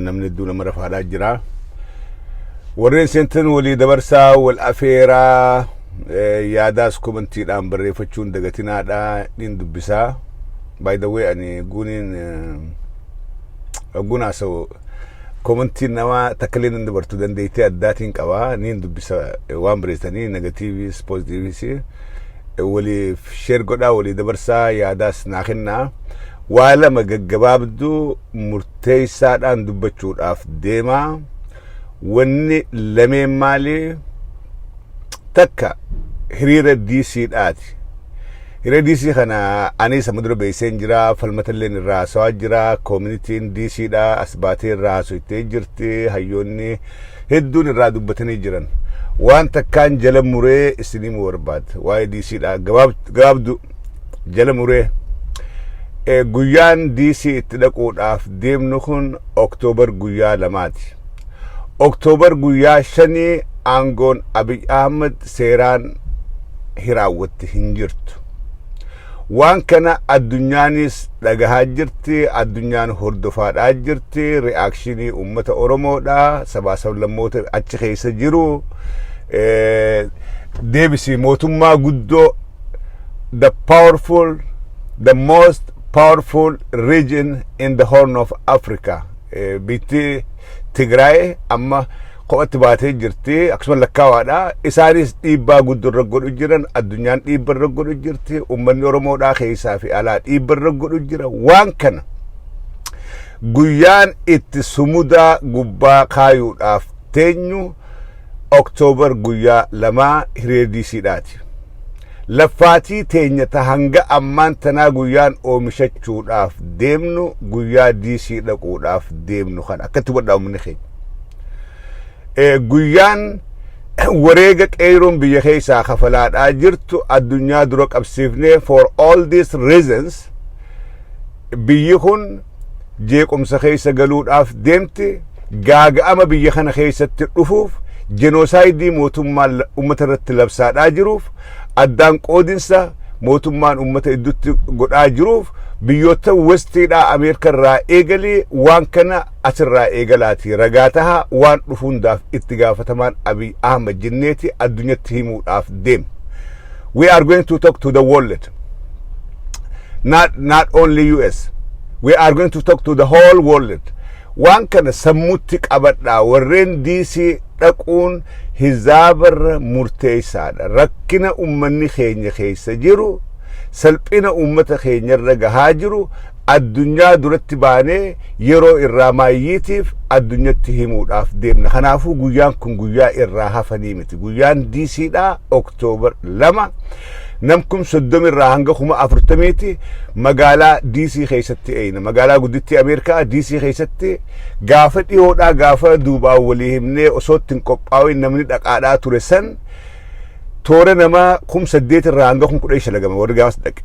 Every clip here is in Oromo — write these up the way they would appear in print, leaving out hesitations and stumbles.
namni duuna mara faadhaa jira warreen seentan walii dabarsaa wal afeeraa yaadaas komantiidhaan barreeffachuun dagatinaadha nin dubbisaa by the way ani guunaa so komantiin nama takkaleen hin dabartu dandeeytee addaatiin qabaa nin dubbisa waan bareessanii negatiivis positiivis walii sheer godhaa walii dabarsaa yaadaas naa kennaa waa lama gaggabaabduu murteessaadhaan dubbachuudhaaf deemaa wanni lameen maali takka hiriira DC'dhaati hiriira DC kana ani samudura beeyseen jira falmatalleen irraa sawaa jira communitiin DC'dha asbaatee irraa soytee jirti hayyoonni hedduun irraa dubbatanii jiran waan takkaan jala muree isiniimu barbaad waa'ee DC'dha gabaabdu jala muree guyyaan DC itti dhaquudhaaf deemnu kun Oktoobar guyyaa 2 Oktoobar guyyaa 5 aangoon Abiy Ahmed seeraan hiraawwatti hin jirtu waan kana addunyaanis dhagahaa jirti addunyaan hordofaadhaa jirti reakshinii ummata Oromoodha sabaa sablammoota achi keessa jiru deebisii mootummaa guddoo the most powerful region in the Horn of Africa biti Tigray amma qo'atti baatee jirti akkasuma lakkaawaadha isaanis dhiibbaa guddoo godhu jiran addunyaan dhiibbaa godhu jirti ummanni Oromoodhaa keessaa fi alaa dhiibbaa godhu jira waan kana guyyaan itti sumudaa gubbaa kaayuudhaaf teenyu Oktoobar guyyaa 2 hiriira DC'dhaati laffaatii teenyata hanga ammaan tanaa guyyaan oomishachuudhaaf deemnu guyyaa DC dhaquudhaaf deemnu kan akkatti wadhaa ummanni keenya guyyaan wareega qeeroon biyya keessaa kafalaadhaa jirtu addunyaa dura qabsiifnee for all these reasons biyyi kun jeequmsa keessa galuudhaaf deemti gaaga'ama biyya kana keessatti dhufuuf jenosaayidii mootummaan ummata irratti labsaadhaa jiruuf addaan qoodinsa mootummaan ummata iddutti godhaa jiruuf biyyoota westiidhaa Ameerika irraa eegalee waan kana asirraa eegalaati ragaa taha waan dhufuundaaf itti gaafatamaan Abiy Ahmed jinneeti addunyatti himuudhaaf deem we are going to talk to the world not only US we are going to talk to the whole world waan kana sammutti qabadhaa warreen DC dhaquun hizaabarra murteessaadha rakkina ummanni keenya keessa jiru salphina ummata keenyarra gahaa jiru addunyaa duratti baanee yeroo irraa maayyiitiif addunyatti himuudhaaf deemna kanaafuu guyyaan kun guyyaa irraa hafanii miti guyyaan DC'dha Oktoobar 2 namkum 30 irraa hanga 40 magaalaa DC keessatti eeyna magaalaa gudditti Ameerikaa DC keessatti gaafa dhiyoodhaa gaafa duubaa walii himnee osoo ittiin qophaa'in namni dhaqaadhaa ture san toora nama 8 irraa hanga 15 lagama warri gaafas dhaqe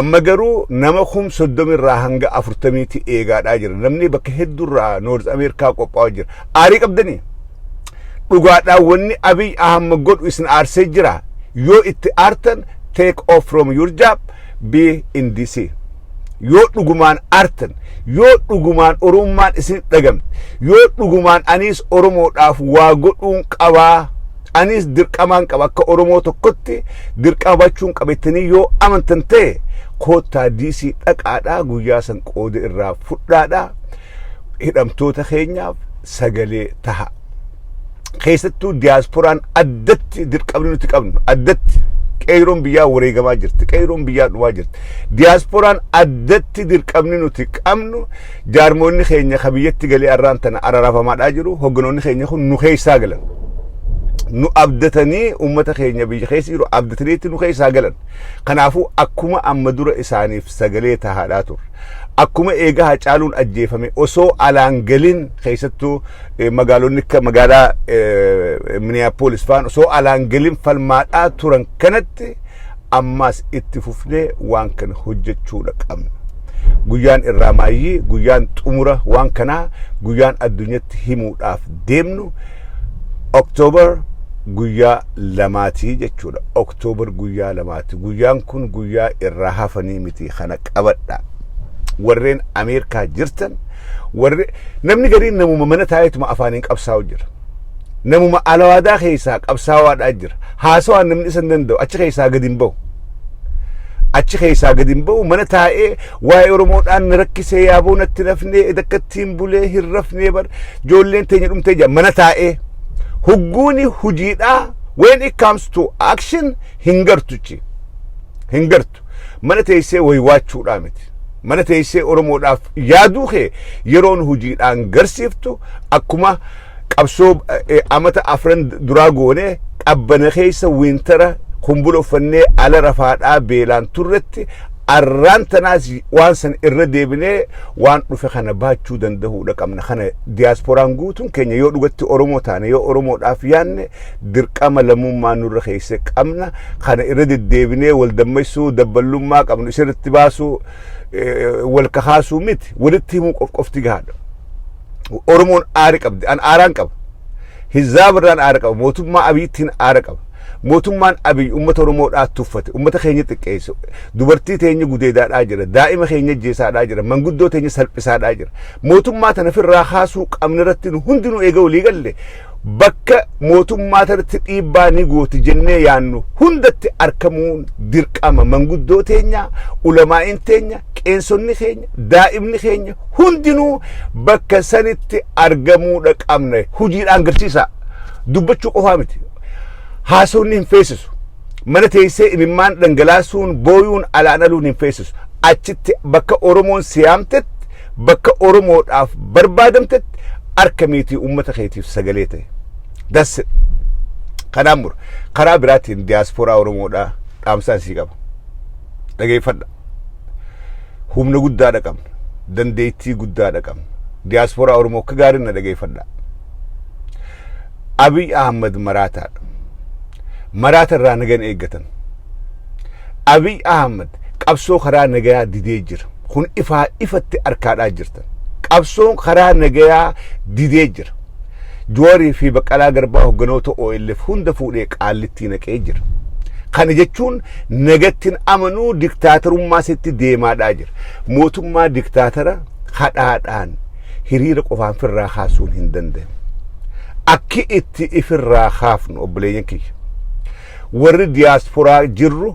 amma garuu nama 30 irraa hanga 40 eegaadhaa jira namni bakka hedduurraa North America qophaa'aa jira aarii qabdanii dhugaadhaa wanni Abiy Ahmed godhu isin aarsee jira yoo itti aartan take off from your job be in DC yoo dhugumaan aartan yoo dhugumaan oromummaan isin dhagamte yoo dhugumaan anis oromoodhaaf waa godhuun qabaa anis dirqamaan qaba akka oromoo tokkotti dirqabachuun qabettanii yoo amantan ta'e koottaa DC dhaqaadhaa guyyaa san qooda irraa fudhaadhaa hidhamtoota keenyaaf sagalee taha keessattuu diyaaspooraan addatti dirqamni nuti qabnu addatti qeeroon biyyaa wareegamaa jirti qeeroon biyyaa dhumaa jirti diyaaspooraan addatti dirqamni nuti qabnu jaarmoonni keenya kabiyyatti galee arraan tana ararafamaadhaa jiru hogganoonni keenya kun nu keessaa galan nu abdatanii ummata keenya biyya keessa jiru abdataniitti nu keessaa galan kanaafuu akkuma amma dura isaaniif sagalee tahaadhaa ture akkuma eegaa Hacaaluun ajjeefame osoo alaan galin keessattuu magaalonni akka magaalaa Minneapolis faan osoo alaan galin falmaadhaa turan kanatti ammas itti fufnee waan kana hojjechuudha qabna guyyaan irraa maayyii guyyaan xumura waan kanaa guyyaan addunyatti himuudhaaf deemnu Oktoobar guyyaa 2 jechuudha Oktoobar guyyaa 2 guyyaan kun guyyaa irraa hafanii miti kana qabadha warreen Ameerikaa jirtan warre namni gariin namuma mana taa'eetuma afaaniin qabsaa'u jira namuma alawaadaa keessaa qabsaa'aadhaa jira haasawaan namni isa danda'u achi keessaa gadi hin bahu mana taa'ee waa'ee Oromoodhaan rakkisee yaaboo natti nafnee dakkattiin bulee hin rafnee bar ijoolleen teenya dhumtee jira mana taa'ee hugguuni hujiidhaa when it comes to action hin gartu mana teessee waywaachuudhaa miti mana teessee Oromoodhaaf yaaduu kee yeroon hujiidhaan garsiiftu akkuma qabsoo amata afran duraa goonee qabbana keessa wintara kumbula uffannee ala rafaadhaa beelaan turretti arraan tanaas waan san irra deebinee waan dhufe kana baachuu danda'uudha qabna kana diyaaspooraan guutuun keenya yoo dhugatti Oromoo taane yoo Oromoodhaaf yaanne dirqama lammummaa nurra keessa qabna kana irra deddeebinee wal dammaysuu dabballummaa qabnu isirratti baasuu wal kahaasuu miti walitti himuu qofti gahaadha Oromoon aari qabdi an aaraan qaba hizaabarraan aara qaba mootummaa Abiyyiin aara qaba mootummaan Abiy ummata Oromoodhaa tuffate ummata keenya xiqqeesse dubartii teenya gudeedaadhaa jira daa'ima keenya jeesaadhaa jira manguddoo teenya salphisaadhaa jira mootummaa tana firraa haasuu qabna irratti hundinuu eega walii galle bakka mootummaa tanatti dhiibbaa ni gooti jennee yaannu hundatti argamuun dirqama manguddoo teenya ulamaa'in teenya qeensonni keenya daa'imni keenya hundinuu bakka sanitti argamuudha qabna hujiidhaan garsiisa dubbachuu qofaa miti haasawni hin feesisu mana teessee imimmaan dhangalaasuun booyuun alaanaluun hin feesisu achitti bakka Oromoon siyaamtetti bakka Oromoodhaaf barbaadamtetti arkamiitii ummata keetiif sagalee ta'e dasse kanaan mura karaa biraatiin diyaaspooraa Oromoodhaa dhaamsaan sii qaba dhageeffadha humna guddaadha qabna dandeettii guddaadha qabna diyaaspooraa Oromoo akka gaariin na dhageeffadha Abiy Ahmad maraataadha maraata irraa nagaan eeggatan Abiy Ahmad qabsoo karaa nagayaa didee jira kun ifatti arkaadhaa jirtan qabsoon karaa nagayaa didee jira Joorii fi Baqqalaa Garbaa hogganoota OLF hunda fuudhee qaallittii naqee jira kana jechuun nagattiin amanuu diktaatarummaa sitti deemaadhaa jira mootummaa diktaatara hadhaadhaan hiriira qofaan firraa haasuun hin danda'amu akki itti ifirraa haafnu obboleeyyan kiyya warri diyaaspooraa jirru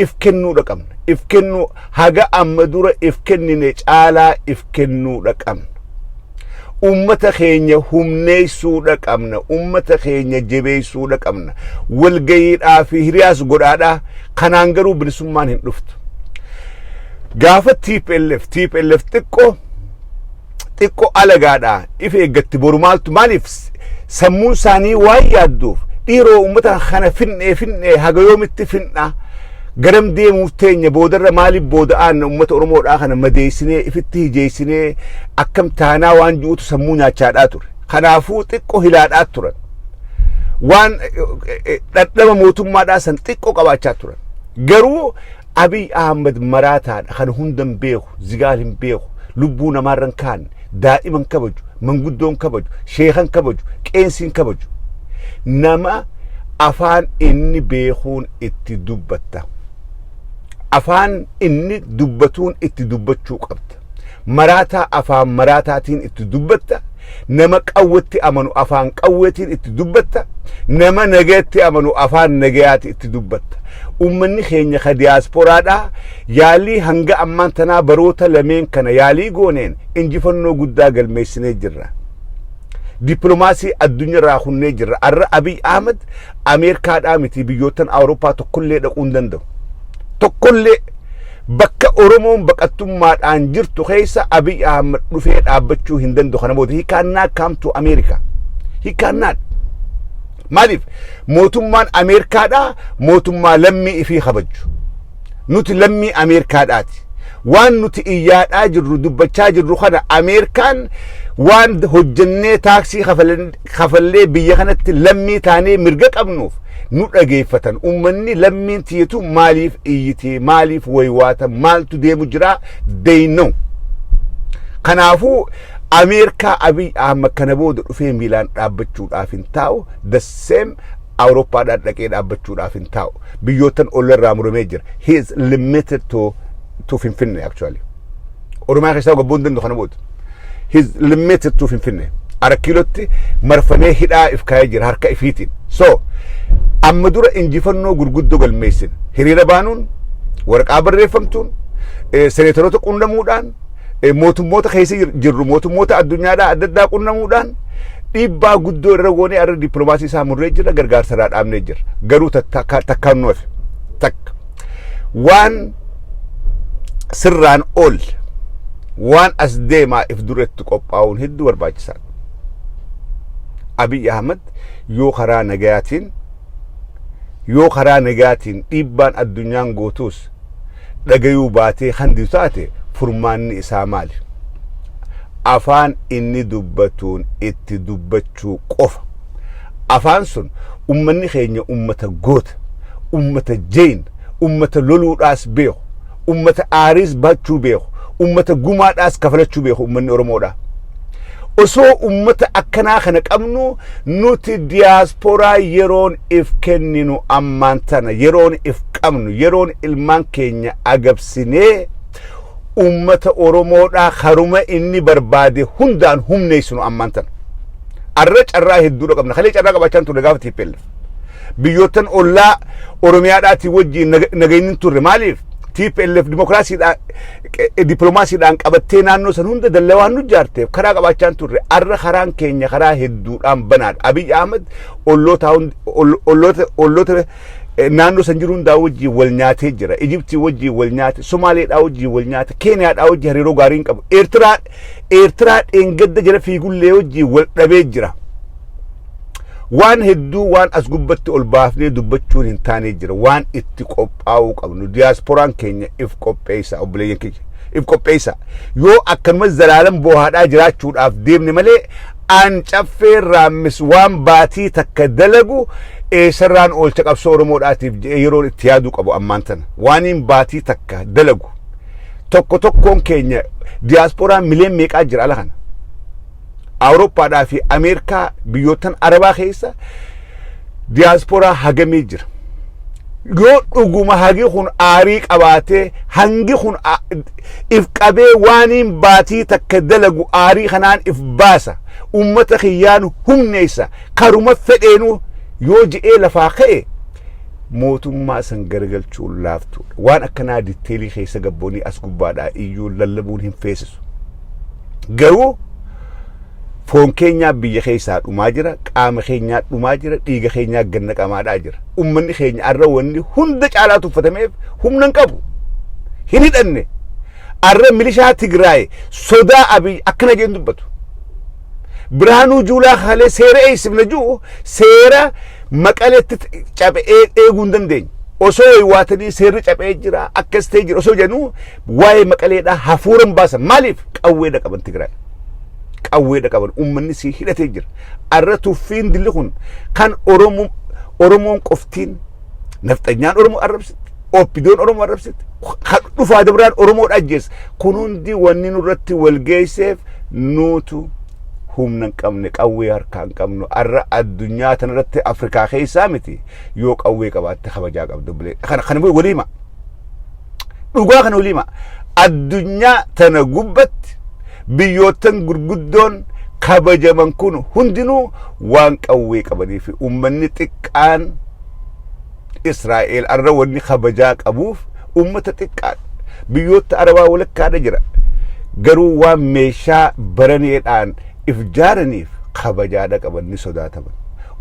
if kennuudha qabna if kennu haga amma dura if kennine caalaa if kennuudha qabna ummata keenya humneessuudha qabna ummata keenya jabeessuudha qabna walgayiidhaa fi hiriyaas godhaadhaa kanaan garuu bilisummaan hin dhuftu gaafa TPLF xiqqoo alagaadhaa if eeggatti boru maaltu maaliif sammuun isaanii waan yaadduuf dhiiroo ummata kana finne haga yoomitti finna garam deemuuf teenya boodarra maaliif booda'aan ummata Oromoodhaa kana madeessinee ifitti hijeessinee akkam taanaa waan juutu sammuu nyaachaadhaa ture kanaafuu xiqqoo hilaadhaa turan waan dhadhama mootummaadhaa san xiqqoo qabaachaa turan garuu Abiy Ahmad maraataadha kana hundan beeku zigaal hin beeku lubbuu namaarran kaan daa'iman kabaju manguddoon kabaju sheekan kabaju qeensiin kabaju nama afaan inni beekuun itti dubbatta afaan inni dubbatuun itti dubbachuu qabda maraataa afaan maraataatiin itti dubbatta nama qawwetti amanu afaan qawweetiin itti dubbatta nama nagaatti amanu afaan nagayaati itti dubbatta ummanni keenya ka diyaaspooraadhaa yaalii hanga ammaan tanaa baroota lameen kana yaalii gooneen injifannoo guddaa galmeessinee jirra diplomaasii addunyaa irraa hunnee jirra arra Abiy Ahmad Ameerikaadhaa miti biyyootan Awurooppaa tokkollee dhaquu hin danda'u tokkollee bakka Oromoon baqattummaadhaan jirtu keessa Abiy Ahmad dhufee dhaabbachuu hin danda'u kana booda he cannot come to America he cannot maaliif mootummaan Ameerikaadhaa mootummaa lammii ifii kabaju nuti lammii Ameerikaadhaati waan nuti iyyaadhaa jirru dubbachaa jirru kana Ameerikaan waan hojjennee taaksii kafallee biyya kanatti lammii taanee mirga qabnuuf nu dhageeffatan ummanni lammiin tiyatu maaliif iyyitee maaliif waywaata maaltu deemu jira they know kanaafuu Ameerikaa Abiy Ahmad kana booda dhufee miilaan dhaabbachuudhaaf hin taa'u the same Awurooppaadhaan dhaqee dhaabbachuudhaaf hin taa'u biyyootan ollarraa muramee jira he is limited to Finfinnee actually Oromiyaa keessaa gabbuun danda'u kana booda. Limmeetirtuu Finfinnee. Arakkiilootti marfamee hidhaa if kaayee jira harka ifiitiin. So amma dura injifannoo gurguddoo galmeessin. Hiriira baanuun waraqaa barreeffamtuun seneetoroota qunnamuudhaan mootummoota keessa jirru mootummoota addunyaadhaa adda addaa qunnamuudhaan dhiibbaa guddoo irra goonee arra dippiloomaasii isaa murree jira gargaarsa irraa dhaabnee jira. Garuu takkaan nuuf takka waan sirraan ol waan as deemaa if duratti qophaa'uun hedduu barbaachisaadha. Abiy Ahmed yoo karaa nagaatiin dhiibbaan addunyaan gootuus dhagayuu baatee handi taate furmaanni isaa maali? Afaan inni dubbatuun itti dubbachuu qofa. Afaan sun ummanni keenya ummata goota, ummata jeen, ummata loluudhaas beeku, ummata aaris baachuu beeku, ummata gumaadhaas kafalachuu beeku ummanni Oromoodha. Osoo ummata akkanaa kana qabnu nuti diaasporaa yeroon if kenninu ammaan tana yeroon if qabnu yeroon ilmaan keenya agabsinee ummata Oromoodhaa haruma inni barbaade hundaan humneessinu ammaan tana. Arra carraa hedduudha qabna. Kalee carraa qabaachaan ture gaafa TPLF. Biyyootan ollaa Oromiyaadhaatii wajjiin nagaynin turre maaliif? TPLF dimokiraasiidhaan dippiloomaasiidhaan qabattee naannoo san hunda dallawaan nu jaarteef karaa qabaachaan turre arra karaan keenya karaa hedduudhaan banaadha. Abiy Ahmed olloota naannoo san jiru hundaa wajjiin wal nyaatee jira. Ijiptii wajjiin wal nyaate, Somaaleedhaa wajjiin wal nyaate, Keeniyaadhaa wajjiin hariiroo gaarii qabu. Eertiraa dheengadda jala fiigullee wajjiin wal dhabee jira. Waan hedduu waan as gubbatti ol baafnee dubbachuun hin taane jira. Waan itti qophaa'uu qabnu. Diyaaspooraan keenya if qopheessa obboleeyyan keenya. If qopheessa. Yoo akkanuma zalaalam boohaadhaa jiraachuudhaaf deemne malee aan caffee raammis waan baatii takka dalagu eessarraan oolcha qabsoo Oromoodhaatiif yeroo itti yaaduu qabu ammaan tana. Waaniin baatii takka dalagu. Tokkoon keenya diyaaspooraan miliyoon meeqaa jira ala kana. Awurooppaadhaa fi Ameerikaa biyyootan Arabaa keessa diaasporaa hagamee jira. Yoo dhuguma hagi kun aarii qabaatee hangi kun if qabee waaniin baatii takka dalagu aarii kanaan if baasa ummata kiyyaan humneessa karuma fedheenu yoo ji'ee lafaa ka'e mootummaa san garagalchuun laaftu waan akkanaa ditteelii keessa gabboonii as gubbaadhaa iyyuu lallabuun hin feesisu. Garuu foon keenyaa biyya keessaa dhumaa jira, qaama keenyaa dhumaa jira, dhiiga keenyaa ganna qamaadhaa jira. Ummanni keenya arra wanni hunda caalaa tuffatameef humna hin qabu. Hin hidhanne. Arra milishaa Tigraay sodaa Abiy akkana jeen dubbatu. Biraanuu Juulaa haalee seera eegsifna jiru seera Maqaleetti cabee eeguu hin dandeenye. Osoo waatanii seerri cabee jira akkas ta'e jira osoo jennu waa'ee Maqaleedhaa hafuuran baasan maaliif qawweedha qaban Tigraay. Qawweedha qaban ummanni si hidhatee jira. Arra tuffiin dilli kun kan Oromoon qoftiin nafxanyaan Oromoo arrabsitti, oppidoon Oromoo arrabsitti, dhufaa dabraan Oromoo ajjeessa. Kun hundi wanni nurratti wal geesseef nuutu humna hin qabne qawwee harkaa hin qabnu. Arra addunyaa tanarratti Afrikaa keessaa miti yoo qawwee qabaatte kabajaa qabdu bilee. Kana waliima. Dhugaa kana waliima. Addunyaa tana gubbatti biyyootan gurguddoon kabajaman kun hundinuu waan qawwee qabanii fi ummanni xiqqaan Israa'eel arra wanni kabajaa qabuuf ummata xiqqaadha. Biyyoota Arabaa walakkaadha jira. Garuu waan meeshaa baraneedhaan if jaaraniif kabajaadha qaban ni sodaataman.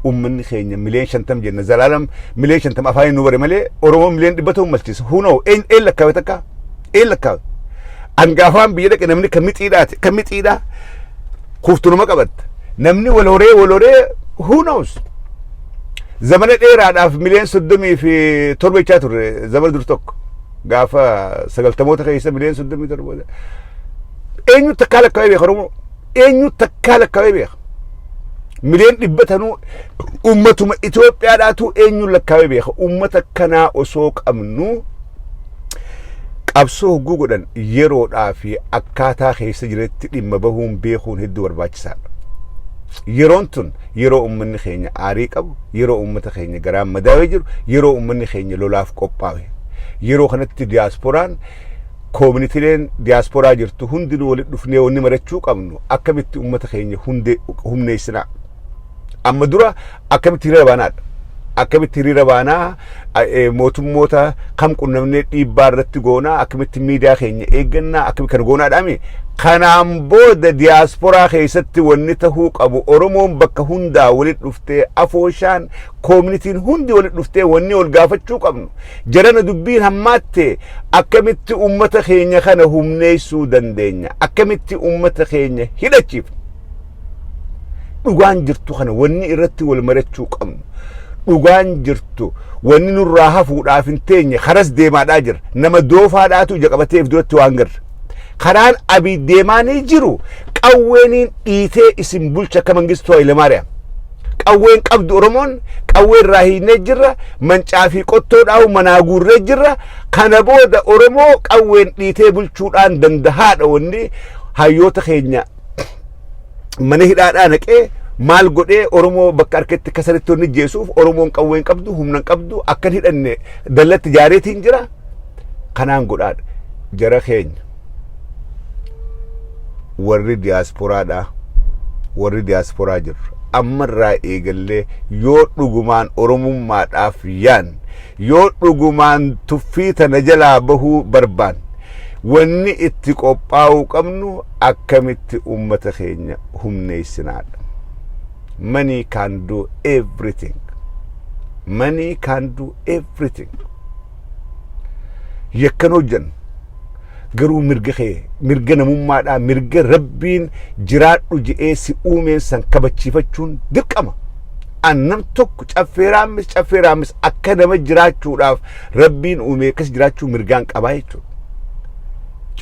Ummanni keenya miliyoon 50 jenna zalaalam miliyoon 50 afaan nu bare malee Oromoo miliyoon 100 malchisa. Hunoo een lakkaawe takka een lakkaawe. Angaafaan biyya dhaqe namni kamixiidhaa kuftunuma qabatta. Namni wal horee who knows. Zamana dheeraadhaaf miliyoon 30 fi 7 turre zamana dur tokko gaafa 90moota keessa miliyoon 37. Eenyu takka lakkaawee beeka Oromoo. Eenyu takka lakkaawee beeka. Miliyoon 100 ummatuma Itoophiyaadhaatu eenyu lakkaawee beeka. Ummata kanaa osoo qabnu qabsoo guguudhaan yeroodhaa fi akkaataa keessa jiretti dhimma bahuun beekuun hedduu barbaachisaadha. Yeroon tun yeroo ummanni keenya aarii qabu, yeroo ummata keenya garaan madaawee jiru, yeroo ummanni keenya lolaaf qophaa'e. Yeroo kanatti diyaaspooraan koominiitiileen diyaasporaa jirtu hundinuu walitti dhufnee wanni marachuu qabnu akkamitti uummata keenya humneessinaa. Amma dura akkamitti hiriira baanaadha. Akkamitti hiriira baanaa mootummoota kam qunnamnee dhiibbaa irratti goonaa akkamitti miidiyaa keenya eeggannaa akkamitti kan goonaadhaami. Kanaan booda diyaasporaa keessatti wanni tahuu qabu Oromoon bakka hundaa walitti dhuftee afooshaan koominitiin hundi walitti dhuftee wanni ol gaafachuu qabnu. Jarana dubbiin hammaatte akkamitti uummata keenya kana humneessuu dandeenya. Akkamitti uummata keenya hidhachiifna. Dhugaan jirtu kana wanni irratti wal marachuu qabnu. Dhugaan jirtu wanni nurraa hafuudhaaf hin teenye karas deemaadhaa jira. Nama doofaadhaatu ija qabateef duratti waan garra. Karaan Abiy deemaanii jiru qawweeniin dhiitee isin bulcha akka Mangistuu Hayilamaariyaam. Qawween qabdu Oromoon qawwee irraa hiinee jirra. Mancaa fi qottoodhaan manaa guurree jirra. Kana booda Oromoo qawween dhiitee bulchuudhaan dandahaadha wanni hayyoota keenya mana hidhaadhaa naqee maal godhee Oromoo bakka harkatti kasaritti honni jeesuuf Oromoon qawween qabdu humna qabdu akkan hidhanne dallatti jaareetiin jira. Kanaan godhaadha jara keenya warri diyaasporaadha warri diyaasporaa jiru ammarraa eegallee yoo dhugumaan Oromummaadhaaf yaan yoo dhugumaan tuffii tana jalaa bahuu barbaan wanni itti qophaa'uu qabnu akkamitti uummata keenya humneessinaadha. Money can do everything. Money can do everything. Yakkan hojjan garuu mirga namummaadhaa mirga rabbiin jiraadhu je'ee si uumeen san kabachiifachuun dirqama. Annam tokko caffeeraamis akka nama jiraachuudhaaf rabbiin uumee akkas jiraachuu mirgaan qabaa jechuudha.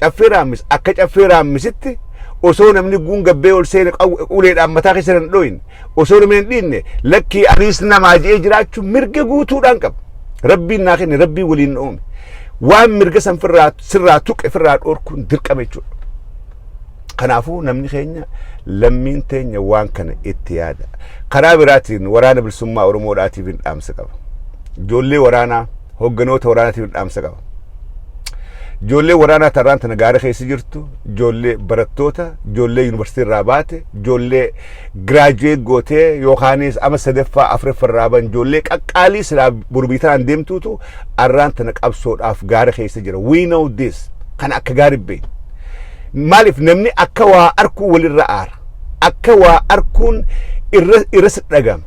Caffeeraamis akka caffeeraamisitti osoo namni guungabbee ol seene uleedhaan mataa keessa hin dhoyin osoo namni hin dhiinne lakkii anis namaa je'ee jiraachuu mirga guutuudhaan qaba. Rabbiin naa kenne rabbiin waliin uume. Waan mirga san sirraa tuqe firraa dhoorkuun dirqama jechuudha. Kanaafuu namni keenya lammiin teenya waan kana itti yaada. Karaa biraatiin waraana bilisummaa Oromoodhaatiif hin dhaamsa qaba. Ijoollee waraanaa hogganoota waraanaatiif hin dhaamsa qaba. Ijoollee waraanaa tarraan tana gaara keessa jirtu, ijoollee barattoota, ijoollee yuunivarsiitii irraa baate, ijoollee giraajuweet gootee yookaanis ama sadaffaa afuraffaa irraa ban ijoollee qaqqaalii silaa burbiitaan deemtuutu arraan tana qabsoodhaaf gaara keessa jira. We know this. Kana akka gaarii beekna. Maaliif namni akka waa arkuu walirra aara. Akka waa arkuun irras dhagama.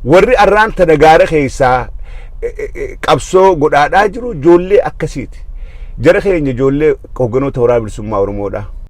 Warri arraan tana gaara keessaa qabsoo godhaadhaa jiru ijoollee akkasiiti. Jara keenya ijoollee hogganoota waraana bilisummaa Oromoodha.